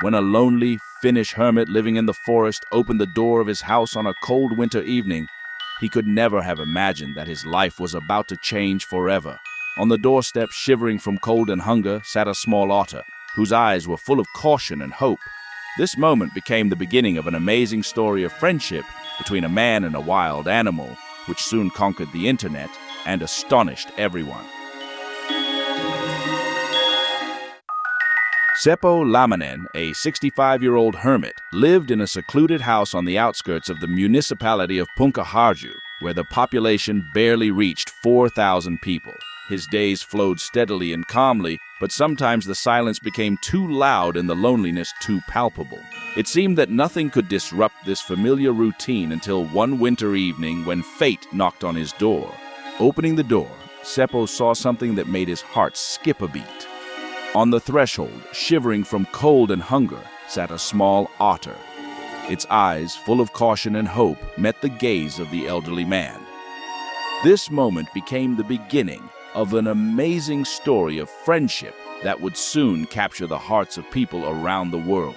When a lonely Finnish hermit living in the forest opened the door of his house on a cold winter evening, he could never have imagined that his life was about to change forever. On the doorstep, shivering from cold and hunger, sat a small otter, whose eyes were full of caution and hope. This moment became the beginning of an amazing story of friendship between a man and a wild animal, which soon conquered the internet and astonished everyone. Seppo Lamanen, a 65-year-old hermit, lived in a secluded house on the outskirts of the municipality of Punkaharju, where the population barely reached 4,000 people. His days flowed steadily and calmly, but sometimes the silence became too loud and the loneliness too palpable. It seemed that nothing could disrupt this familiar routine until one winter evening when fate knocked on his door. Opening the door, Seppo saw something that made his heart skip a beat. On the threshold, shivering from cold and hunger, sat a small otter. Its eyes, full of caution and hope, met the gaze of the elderly man. This moment became the beginning of an amazing story of friendship that would soon capture the hearts of people around the world.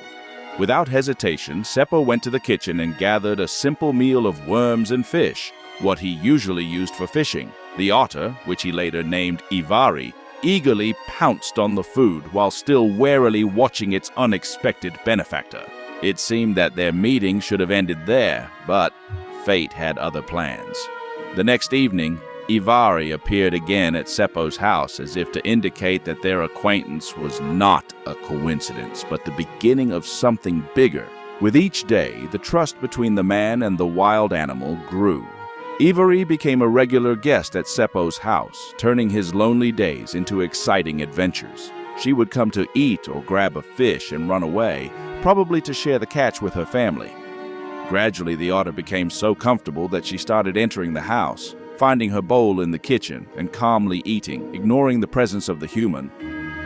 Without hesitation, Seppo went to the kitchen and gathered a simple meal of worms and fish, what he usually used for fishing. The otter, which he later named Ivari, eagerly pounced on the food while still warily watching its unexpected benefactor. It seemed that their meeting should have ended there, but fate had other plans. The next evening, Ivari appeared again at Seppo's house as if to indicate that their acquaintance was not a coincidence, but the beginning of something bigger. With each day, the trust between the man and the wild animal grew. Ivari became a regular guest at Seppo's house, turning his lonely days into exciting adventures. She would come to eat or grab a fish and run away, probably to share the catch with her family. Gradually, the otter became so comfortable that she started entering the house, finding her bowl in the kitchen and calmly eating, ignoring the presence of the human.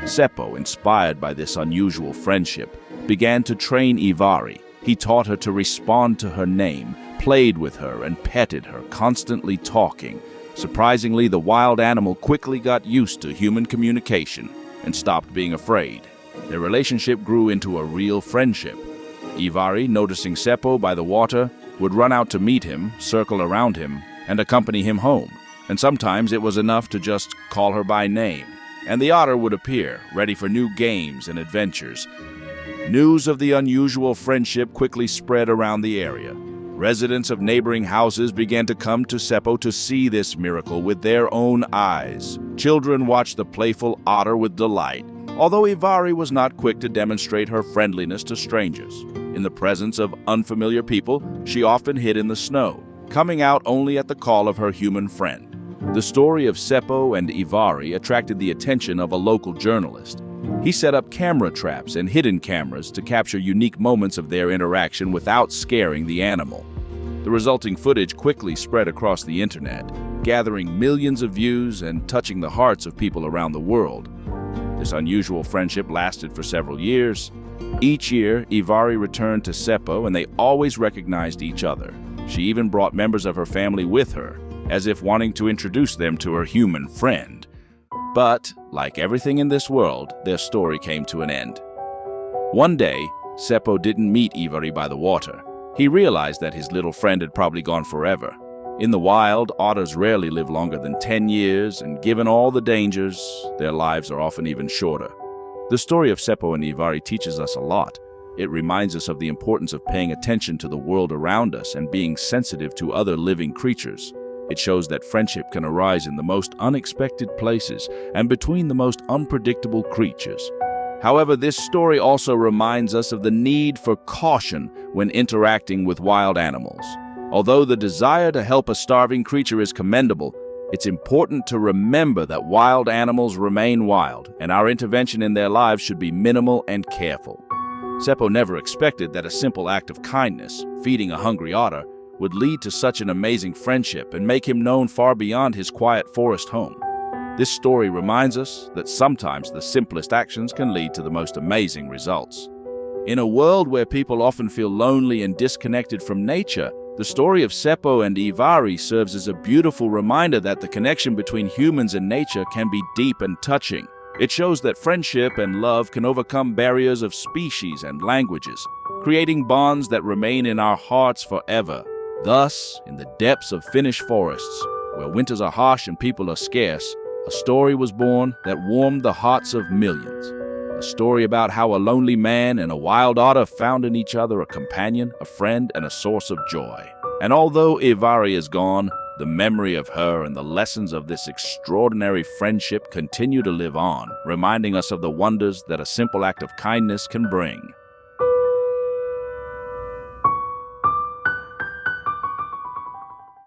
Seppo, inspired by this unusual friendship, began to train Ivari. He taught her to respond to her name, played with her, and petted her, constantly talking. Surprisingly, the wild animal quickly got used to human communication and stopped being afraid. Their relationship grew into a real friendship. Ivari, noticing Seppo by the water, would run out to meet him, circle around him, and accompany him home. And sometimes it was enough to just call her by name, and the otter would appear, ready for new games and adventures. News of the unusual friendship quickly spread around the area. Residents of neighboring houses began to come to Seppo to see this miracle with their own eyes. Children watched the playful otter with delight, although Ivari was not quick to demonstrate her friendliness to strangers. In the presence of unfamiliar people, she often hid in the snow, coming out only at the call of her human friend. The story of Seppo and Ivari attracted the attention of a local journalist. He set up camera traps and hidden cameras to capture unique moments of their interaction without scaring the animal. The resulting footage quickly spread across the internet, gathering millions of views and touching the hearts of people around the world. This unusual friendship lasted for several years. Each year, Ivari returned to Seppo and they always recognized each other. She even brought members of her family with her, as if wanting to introduce them to her human friend. But, like everything in this world, their story came to an end. One day, Seppo didn't meet Ivari by the water. He realized that his little friend had probably gone forever. In the wild, otters rarely live longer than 10 years, and given all the dangers, their lives are often even shorter. The story of Seppo and Ivari teaches us a lot. It reminds us of the importance of paying attention to the world around us and being sensitive to other living creatures. It shows that friendship can arise in the most unexpected places and between the most unpredictable creatures. However, this story also reminds us of the need for caution when interacting with wild animals. Although the desire to help a starving creature is commendable, it's important to remember that wild animals remain wild, and our intervention in their lives should be minimal and careful. Seppo never expected that a simple act of kindness, feeding a hungry otter, would lead to such an amazing friendship and make him known far beyond his quiet forest home. This story reminds us that sometimes the simplest actions can lead to the most amazing results. In a world where people often feel lonely and disconnected from nature, the story of Seppo and Ivari serves as a beautiful reminder that the connection between humans and nature can be deep and touching. It shows that friendship and love can overcome barriers of species and languages, creating bonds that remain in our hearts forever. Thus, in the depths of Finnish forests, where winters are harsh and people are scarce, a story was born that warmed the hearts of millions. A story about how a lonely man and a wild otter found in each other a companion, a friend, and a source of joy. And although Ivari is gone, the memory of her and the lessons of this extraordinary friendship continue to live on, reminding us of the wonders that a simple act of kindness can bring.